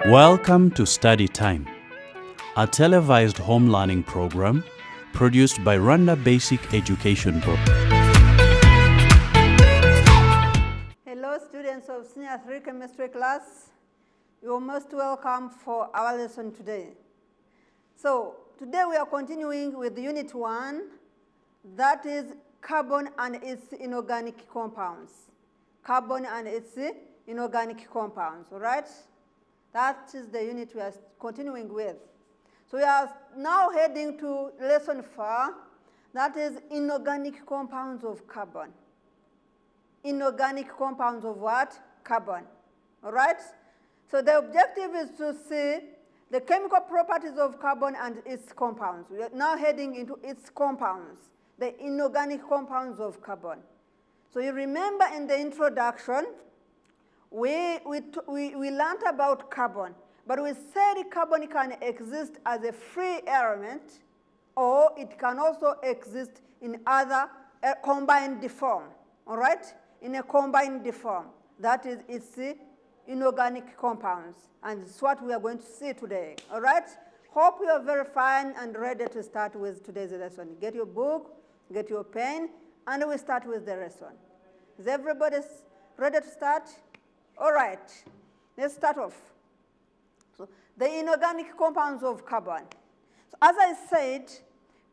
Welcome to Study Time, a televised home learning program produced by Rwanda Basic Education Board. Hello, students of Senior 3 Chemistry class. You're most welcome for our lesson today. So, today we are continuing with Unit 1, that is carbon and its inorganic compounds. Carbon and its inorganic compounds, all right? That is the unit we are continuing with. So we are now heading to lesson 4, that is inorganic compounds of carbon. Inorganic compounds of what? Carbon, all right? So the objective is to see the chemical properties of carbon and its compounds. We are now heading into its compounds, the inorganic compounds of carbon. So you remember in the introduction, we learned about carbon, but we said carbon can exist as a free element, or it can also exist in other combined form, all right? In a combined form. That is its inorganic compounds, and it's what we are going to see today, all right? Hope you are very fine and ready to start with today's lesson. Get your book, get your pen, and we start with the lesson. Is everybody ready to start? All right, let's start off. So, the inorganic compounds of carbon. So, as I said,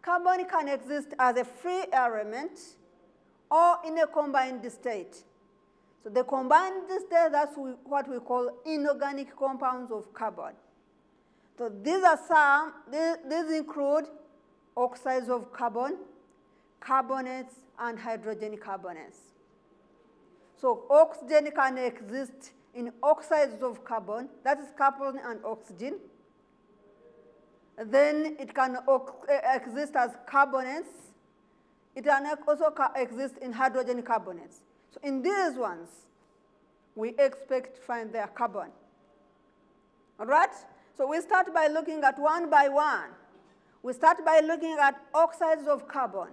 carbon can exist as a free element or in a combined state. So, the combined state, that's what we call inorganic compounds of carbon. So, these are some, these include oxides of carbon, carbonates, and hydrogen carbonates. So oxygen can exist in oxides of carbon, that is carbon and oxygen. Then it can exist as carbonates. It can also exist in hydrogen carbonates. So in these ones, we expect to find their carbon. All right? So we start by looking at one by one. We start by looking at oxides of carbon.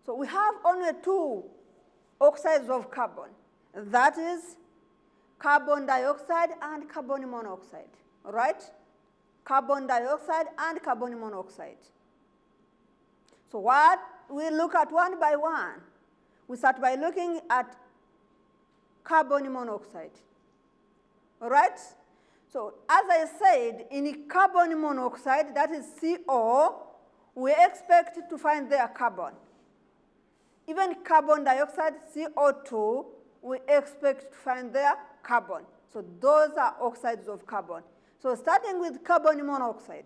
So we have only two oxides of carbon, that is carbon dioxide and carbon monoxide, all right? Carbon dioxide and carbon monoxide. So what we look at one by one, we start by looking at carbon monoxide, all right? So as I said, in carbon monoxide, that is CO, we expect to find their carbon. Even carbon dioxide, CO2, we expect to find their carbon. So those are oxides of carbon. So starting with carbon monoxide,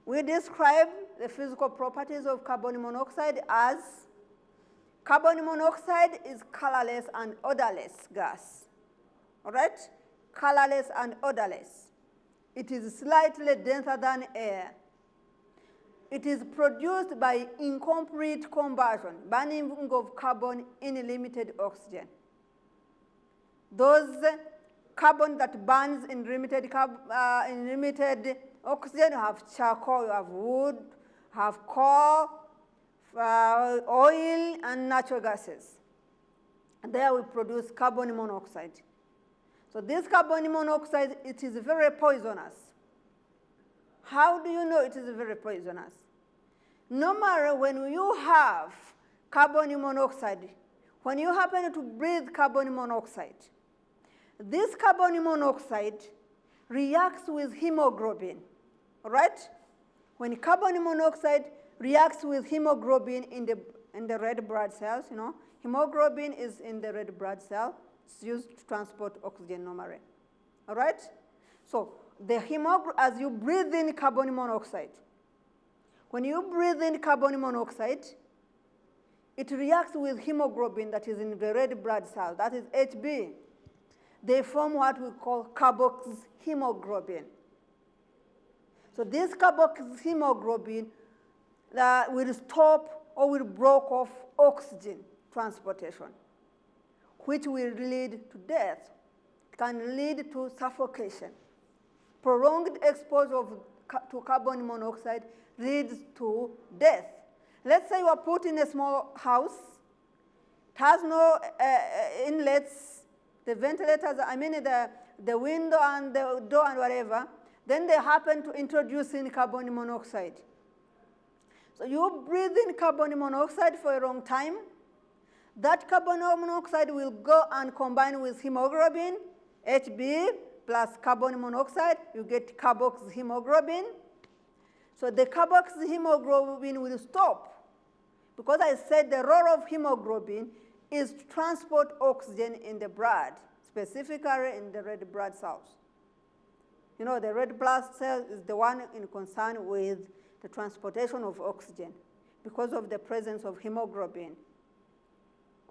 we describe the physical properties of carbon monoxide as carbon monoxide is colorless and odorless gas. All right? Colorless and odorless. It is slightly denser than air. It is produced by incomplete combustion, burning of carbon in limited oxygen. Those carbon that burns in limited oxygen, you have charcoal, you have wood, you have coal, oil, and natural gases. And there we produce carbon monoxide. So this carbon monoxide, it is very poisonous. How do you know it is very poisonous? Normally, when you have carbon monoxide, when you happen to breathe carbon monoxide, this carbon monoxide reacts with hemoglobin, all right? When carbon monoxide reacts with hemoglobin in the red blood cells, you know, hemoglobin is in the red blood cell. It's used to transport oxygen normally, all right? So as you breathe in carbon monoxide, when you breathe in carbon monoxide, it reacts with hemoglobin that is in the red blood cell, that is Hb. They form what we call carboxyhemoglobin. So this carboxyhemoglobin will stop or will block off oxygen transportation, which will lead to death. It can lead to suffocation. Prolonged exposure to carbon monoxide leads to death. Let's say you are put in a small house. It has no inlets. The ventilators, the window and the door and whatever, then they happen to introduce in carbon monoxide. So you breathe in carbon monoxide for a long time. That carbon monoxide will go and combine with hemoglobin, Hb plus carbon monoxide, you get carboxyhemoglobin. So the carboxyhemoglobin will stop, because I said the role of hemoglobin is to transport oxygen in the blood, specifically in the red blood cells. You know, the red blood cell is the one in concern with the transportation of oxygen because of the presence of hemoglobin,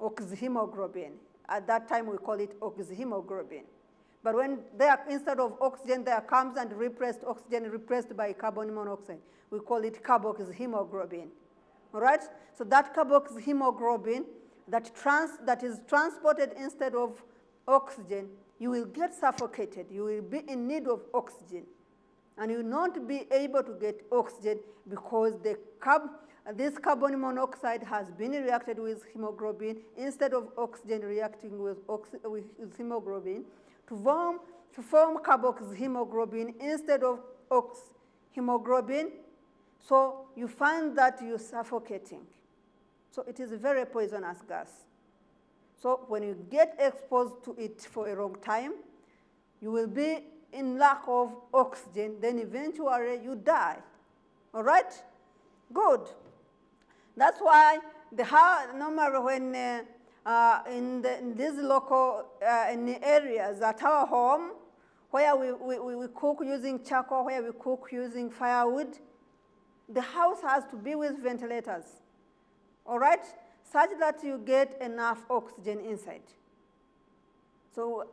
oxyhemoglobin. At that time, we call it oxyhemoglobin. But when there, instead of oxygen, there comes and replaced oxygen replaced by carbon monoxide. We call it carboxyhemoglobin. All right? So that carboxyhemoglobin that is transported instead of oxygen, you will get suffocated. You will be in need of oxygen. And you will not be able to get oxygen because this carbon monoxide has been reacted with hemoglobin instead of oxygen reacting with hemoglobin to form carboxyhemoglobin instead of hemoglobin. So you find that you're suffocating. So it is a very poisonous gas. So when you get exposed to it for a long time, you will be in lack of oxygen, then eventually you die. All right? Good. That's why normally when in these local in the areas at our home, where we cook using charcoal, where we cook using firewood, the house has to be with ventilators, all right, such that you get enough oxygen inside. So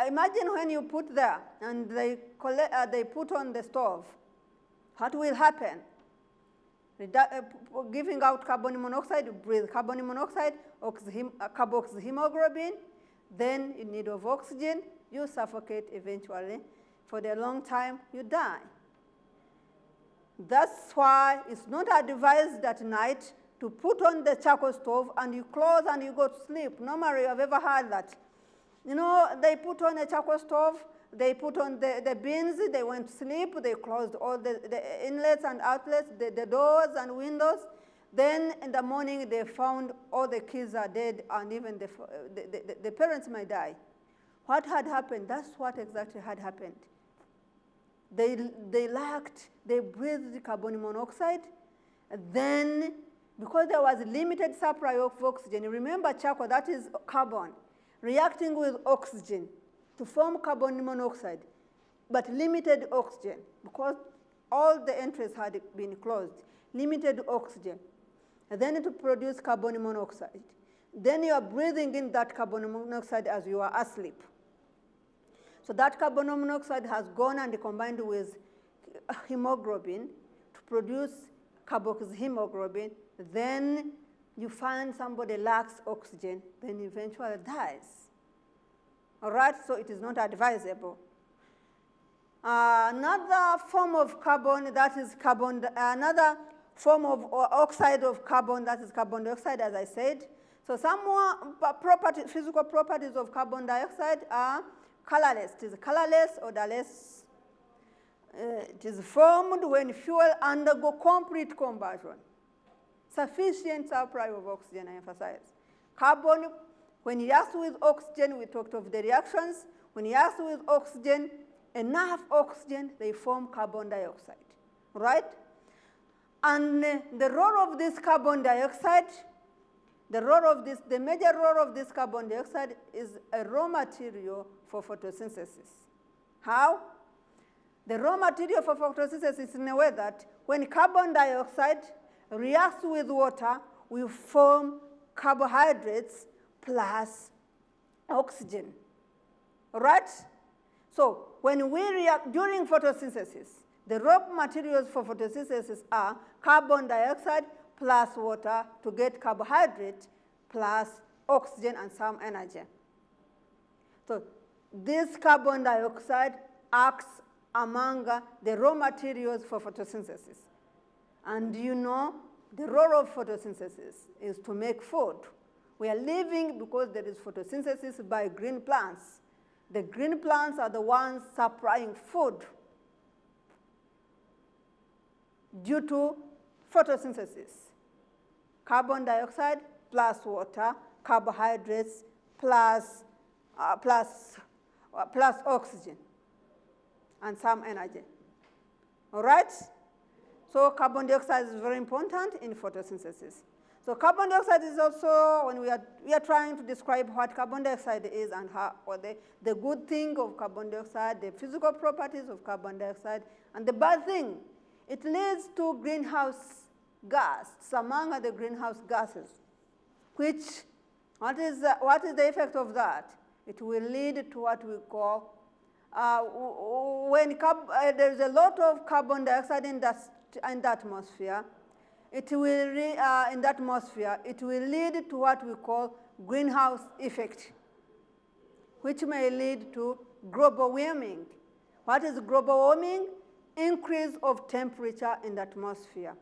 imagine when you put there and they put on the stove, what will happen? Giving out carbon monoxide, you breathe carbon monoxide, carboxyhemoglobin, then in need of oxygen, you suffocate eventually. For the long time, you die. That's why it's not advised at night to put on the charcoal stove and you close and you go to sleep. Normally, you have ever heard that. You know, they put on a charcoal stove, they put on the bins, they went to sleep, they closed all the inlets and outlets, the doors and windows. Then in the morning, they found all the kids are dead and even the parents might die. What had happened? That's what exactly had happened. They breathed carbon monoxide, then because there was limited supply of oxygen, remember charcoal, that is carbon, reacting with oxygen to form carbon monoxide, but limited oxygen, because all the entries had been closed, limited oxygen, and then to produce carbon monoxide. Then you are breathing in that carbon monoxide as you are asleep. So that carbon monoxide has gone and combined with hemoglobin to produce carboxyhemoglobin. Then you find somebody lacks oxygen, then eventually dies. All right, so it is not advisable. Another form of carbon, that is another form of oxide of carbon, that is carbon dioxide, as I said. So some more physical properties of carbon dioxide are colorless. It is colorless, odorless. It is formed when fuel undergo complete combustion. Sufficient supply of oxygen, I emphasize. Carbon, when it reacts with oxygen, we talked of the reactions. When it reacts with oxygen, enough oxygen, they form carbon dioxide, right? And the role of this carbon dioxide, the major role of this carbon dioxide is a raw material for photosynthesis. How? The raw material for photosynthesis is in a way that when carbon dioxide reacts with water, we form carbohydrates plus oxygen, all right? So when we react during photosynthesis, the raw materials for photosynthesis are carbon dioxide plus water to get carbohydrate plus oxygen and some energy. So this carbon dioxide acts among the raw materials for photosynthesis. And you know, the role of photosynthesis is to make food. We are living because there is photosynthesis by green plants. The green plants are the ones supplying food due to photosynthesis. Carbon dioxide plus water, carbohydrates plus oxygen, and some energy. All right? So carbon dioxide is very important in photosynthesis. So carbon dioxide is also, when we are trying to describe what carbon dioxide is and how, or the good thing of carbon dioxide, the physical properties of carbon dioxide, and the bad thing. It leads to greenhouse gas, among other greenhouse gases, which, what is the effect of that? It will lead to what we call, when there's a lot of carbon dioxide in the atmosphere, it will lead to what we call greenhouse effect, which may lead to global warming. What is global warming? Increase of temperature in the atmosphere.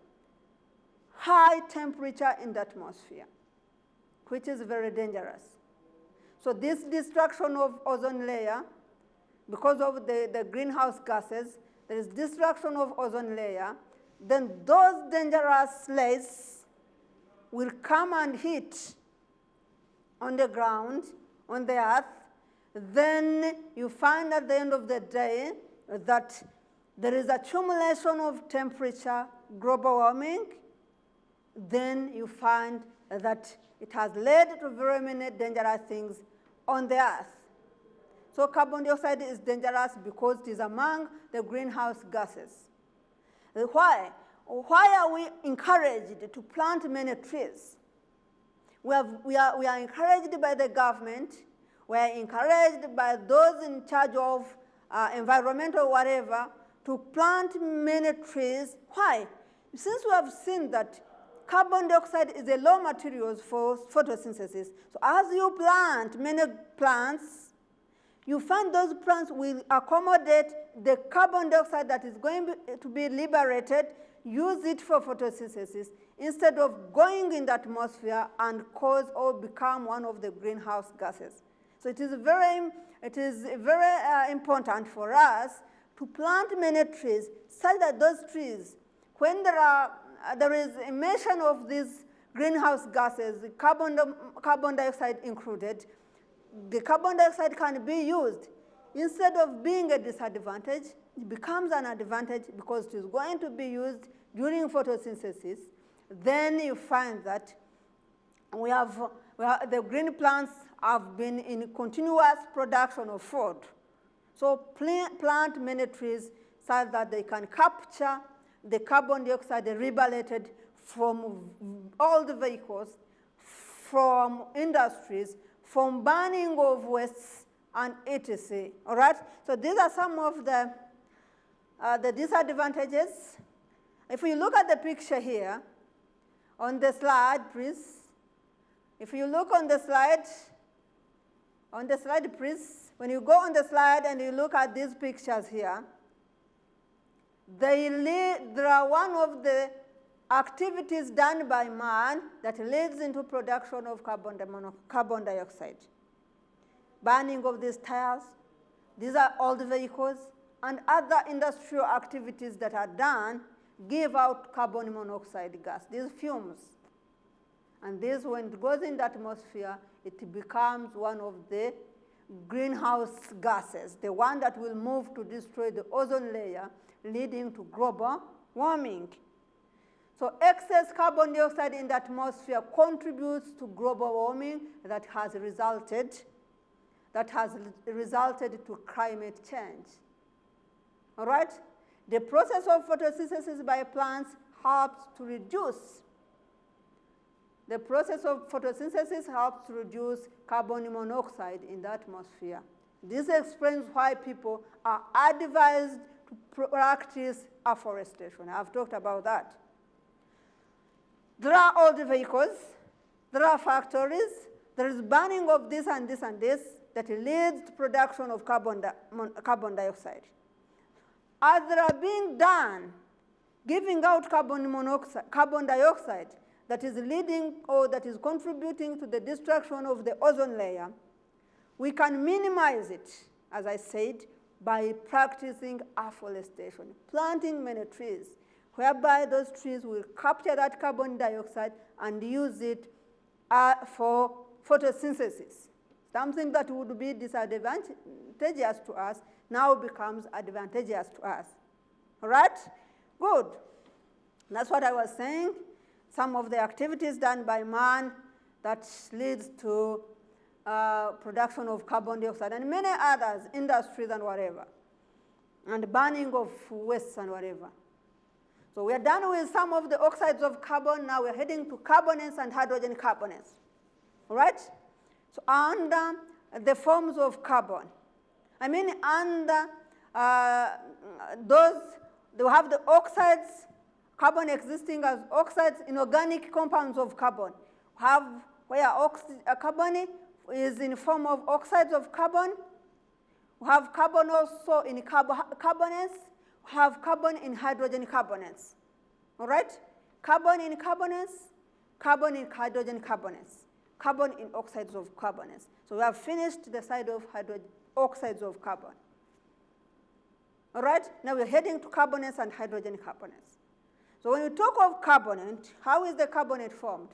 High temperature in the atmosphere, which is very dangerous. So this destruction of ozone layer, because of the greenhouse gases, there is destruction of ozone layer, then those dangerous rays will come and hit on the ground, on the earth. Then you find at the end of the day that there is accumulation of temperature, global warming. Then you find that it has led to very many dangerous things on the earth. So carbon dioxide is dangerous because it is among the greenhouse gases. Why? Why are we encouraged to plant many trees? We are encouraged by the government. We are encouraged by those in charge of environmental whatever to plant many trees. Why? Since we have seen that carbon dioxide is a raw material for photosynthesis, so as you plant many plants, you find those plants will accommodate the carbon dioxide that is going to be liberated, use it for photosynthesis, instead of going in the atmosphere and cause or become one of the greenhouse gases. So it is very important for us to plant many trees, such that those trees, when there is emission of these greenhouse gases, carbon dioxide included, the carbon dioxide can be used. Instead of being a disadvantage, it becomes an advantage because it is going to be used during photosynthesis. Then you find that the green plants have been in continuous production of food. So plant many trees so that they can capture the carbon dioxide liberated from all the vehicles, from industries, from burning of wastes, and etc. All right? So these are some of the disadvantages. If you look at the picture here, on the slide, please. If you look on the slide, please, when you go on the slide and you look at these pictures here, they are one of the activities done by man that leads into production of carbon dioxide. Burning of these tires, these are old vehicles, and other industrial activities that are done give out carbon monoxide gas, these fumes. And this, when it goes in the atmosphere, it becomes one of the greenhouse gases, the one that will move to destroy the ozone layer, leading to global warming. So excess carbon dioxide in the atmosphere contributes to global warming that has resulted to climate change. All right? The process of photosynthesis by plants helps to reduce. The process of photosynthesis helps to reduce carbon monoxide in the atmosphere. This explains why people are advised to practice afforestation. I've talked about that. There are old vehicles, there are factories, there is burning of this and this and this that leads to production of carbon dioxide. As they are being done, giving out carbon dioxide that is leading or that is contributing to the destruction of the ozone layer, we can minimize it as I said, by practicing afforestation, planting many trees, whereby those trees will capture that carbon dioxide and use it for photosynthesis. Something that would be disadvantageous to us now becomes advantageous to us. All right? Good. That's what I was saying. Some of the activities done by man that leads to production of carbon dioxide and many others, industries and whatever, and burning of waste and whatever. So we are done with some of the oxides of carbon. Now we're heading to carbonates and hydrogen carbonates. All right? So under the forms of carbon, I mean under those, they have the oxides, carbon existing as oxides, inorganic compounds of carbon. Have where carbon is in form of oxides of carbon. We have carbon also in carbonates. We have carbon in hydrogen carbonates. All right? Carbon in carbonates, carbon in hydrogen carbonates, carbon in oxides of carbonates. So we have finished the side of oxides of carbon. All right? Now we're heading to carbonates and hydrogen carbonates. So when we talk of carbonate, how is the carbonate formed?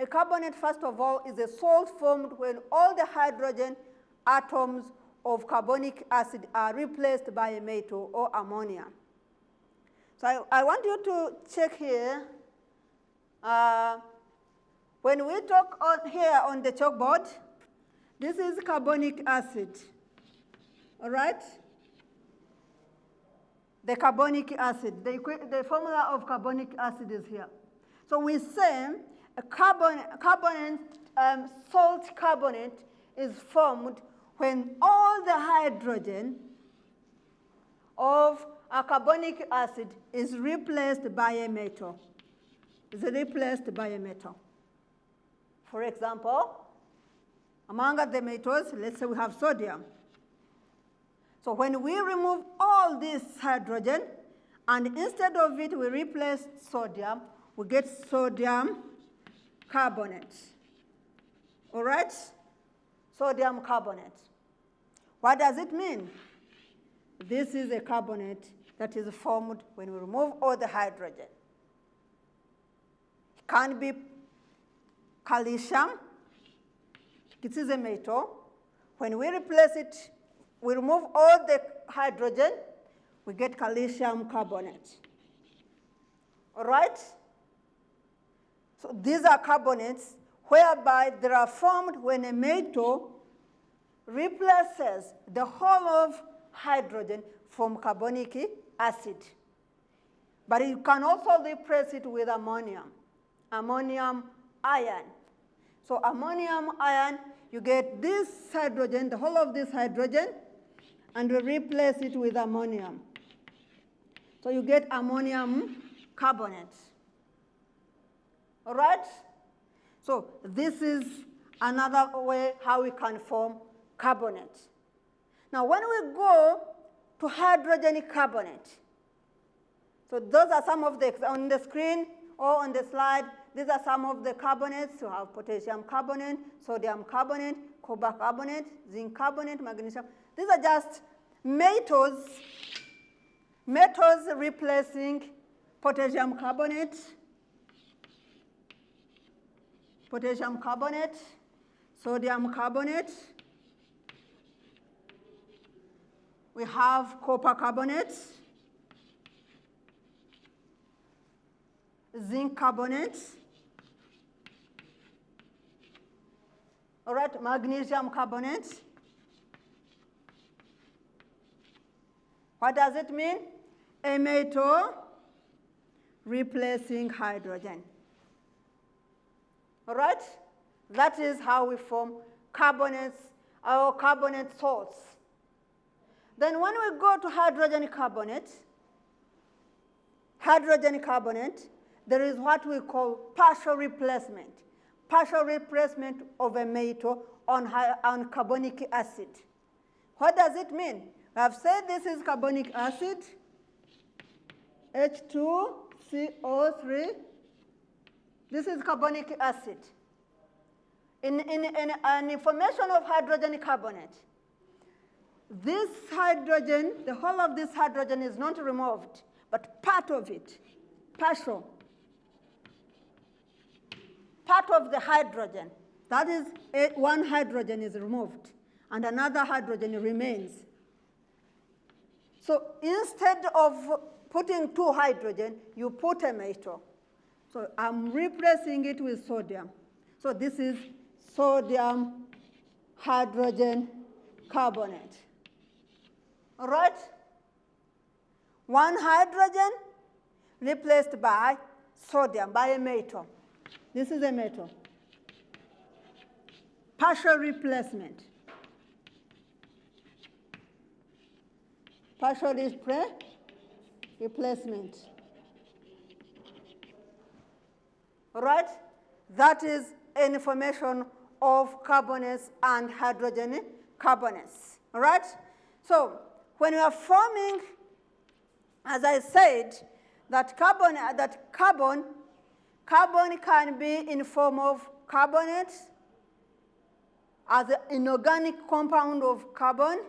A carbonate, first of all, is a salt formed when all the hydrogen atoms of carbonic acid are replaced by a metal or ammonia. So I want you to check here. When we talk here on the chalkboard, this is carbonic acid. All right? The carbonic acid, the formula of carbonic acid is here. So we say a salt carbonate is formed when all the hydrogen of a carbonic acid is replaced by a metal. Is replaced by a metal. For example, among the metals, let's say we have sodium. So when we remove all this hydrogen, and instead of it we replace sodium, we get sodium carbonate. All right? Sodium carbonate. What does it mean? This is a carbonate that is formed when we remove all the hydrogen. It can be calcium. This is a metal. When we replace it, we remove all the hydrogen, we get calcium carbonate. All right? So these are carbonates whereby they are formed when a metal replaces the whole of hydrogen from carbonic acid. But you can also replace it with ammonium ion. So ammonium ion, you get this hydrogen, the whole of this hydrogen, and you replace it with ammonium. So you get ammonium carbonate. All right? So this is another way how we can form carbonate. Now when we go to hydrogen carbonate, so those are some of the, on the screen or on the slide, these are some of the carbonates. You have potassium carbonate, sodium carbonate, copper carbonate, zinc carbonate, magnesium. These are just metals replacing potassium carbonate, sodium carbonate. We have copper carbonate, zinc carbonate, all right, magnesium carbonate. What does it mean? A metal replacing hydrogen. All right? That is how we form carbonates, our carbonate salts. Then when we go to hydrogen carbonate, there is what we call partial replacement of a metal on carbonic acid. What does it mean? We have said this is carbonic acid, H2CO3. This is carbonic acid. In formation of hydrogen carbonate, this hydrogen, the whole of this hydrogen is not removed, but part of it, partial. Part of the hydrogen, that is, one hydrogen is removed, and another hydrogen remains. So instead of putting two hydrogen, you put a metal. So I'm replacing it with sodium. So this is sodium hydrogen carbonate. All right? One hydrogen replaced by sodium, by a metal. This is a metal. Partial replacement. Partial replacement. All right? That is an formation of carbonates and hydrogen carbonates. All right? So when we are forming, as I said, that carbon can be in form of carbonate as an inorganic compound of carbon.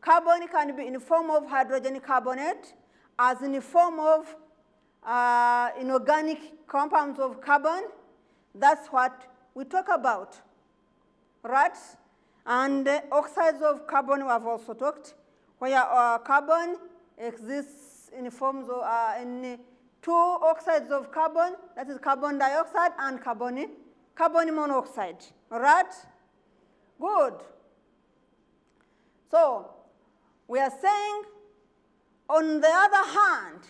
Carbon can be in the form of hydrogen carbonate as in the form of inorganic compounds of carbon. That's what we talk about, right? And oxides of carbon we have also talked, where carbon exists in forms of in two oxides of carbon, that is carbon dioxide and carbon monoxide, all right? Good. So we are saying, on the other hand,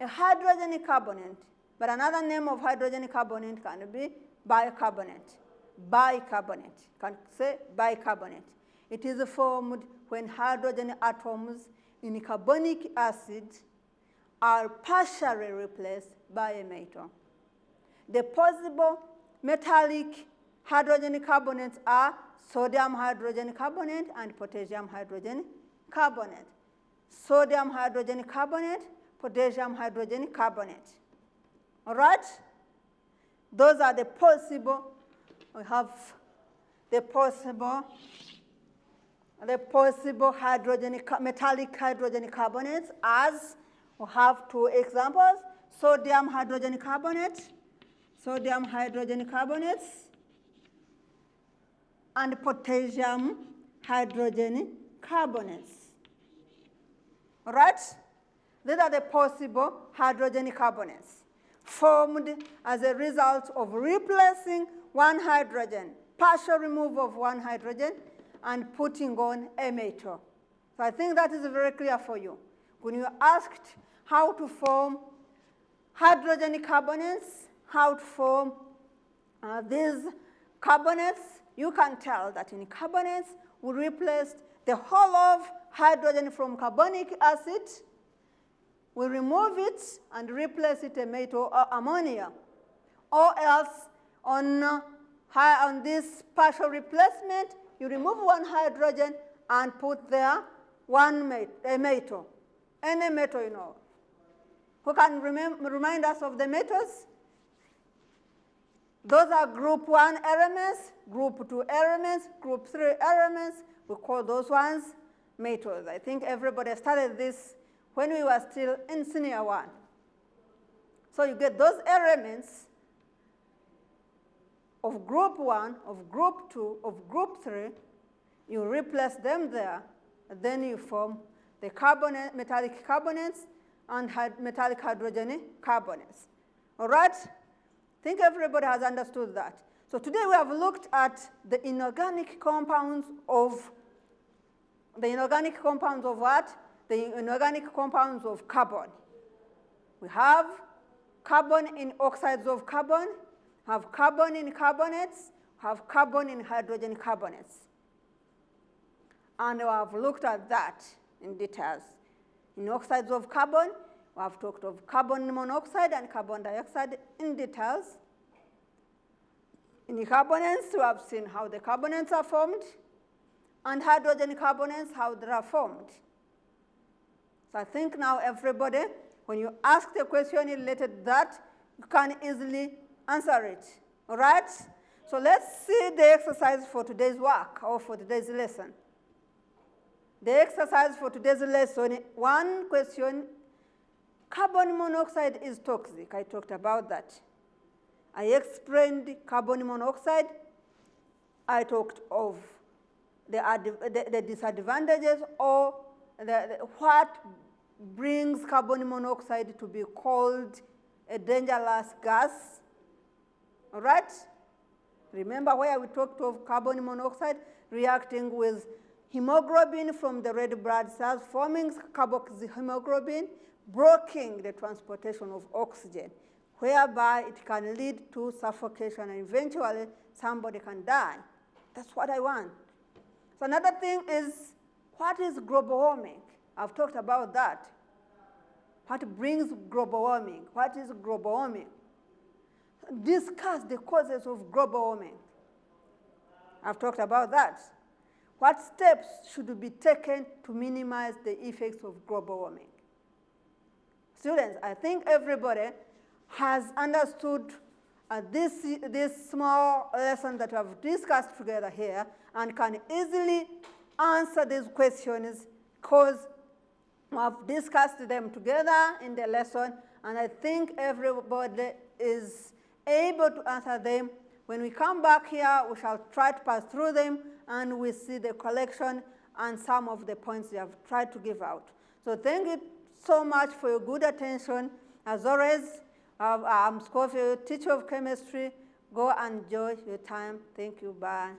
a hydrogen carbonate, but another name of hydrogen carbonate can be bicarbonate. Bicarbonate, can say bicarbonate. It is formed when hydrogen atoms in carbonic acid are partially replaced by a metal. The possible metallic hydrogen carbonates are sodium hydrogen carbonate and potassium hydrogen carbonate. Sodium hydrogen carbonate, potassium hydrogen carbonate. All right? Those are the possible, we have the possible hydrogen, metallic hydrogen carbonates, as we have two examples, sodium hydrogen carbonates, and potassium hydrogen carbonates. All right? These are the possible hydrogen carbonates formed as a result of replacing one hydrogen, partial removal of one hydrogen, and putting on a metal. So I think that is very clear for you. When you are asked how to form hydrogen carbonates, how to form these carbonates, you can tell that in carbonates, we replaced the whole of hydrogen from carbonic acid. We remove it and replace it a metal or ammonia. Or else, on this partial replacement, you remove one hydrogen and put there a metal. Any metal, you know. Who can remind us of the metals? Those are group 1 elements, group 2 elements, group 3 elements. We call those ones metals. I think everybody studied this when we were still in senior 1. So you get those elements of group 1, of group 2, of group 3. You replace them there, and then you form the carbonate, metallic carbonates and metallic hydrogen carbonates. All right? I think everybody has understood that. So today we have looked at the inorganic compounds of what? The inorganic compounds of carbon. We have carbon in oxides of carbon, have carbon in carbonates, have carbon in hydrogen carbonates. And we have looked at that in details. In oxides of carbon, we have talked of carbon monoxide and carbon dioxide in details. In the carbonates, we have seen how the carbonates are formed, and hydrogen carbonates, how they are formed. So I think now everybody, when you ask the question related to that, you can easily answer it. All right? So let's see the exercise for today's work or for today's lesson. The exercise for today's lesson, one question, carbon monoxide is toxic. I talked about that. I explained carbon monoxide. I talked of the disadvantages or what brings carbon monoxide to be called a dangerous gas. All right? Remember where we talked of carbon monoxide reacting with hemoglobin from the red blood cells, forming carboxyhemoglobin, blocking the transportation of oxygen, whereby it can lead to suffocation and eventually somebody can die. That's what I want. So another thing is, what is global warming? I've talked about that. What brings global warming? What is global warming? Discuss the causes of global warming. I've talked about that. What steps should be taken to minimize the effects of global warming? Students, I think everybody has understood this small lesson that I've discussed together here and can easily answer these questions because I've discussed them together in the lesson, and I think everybody is able to answer them. When we come back here, we shall try to pass through them, and we see the collection and some of the points we have tried to give out. So thank you so much for your good attention. As always, I'm Scofield, teacher of chemistry. Go and enjoy your time. Thank you. Bye.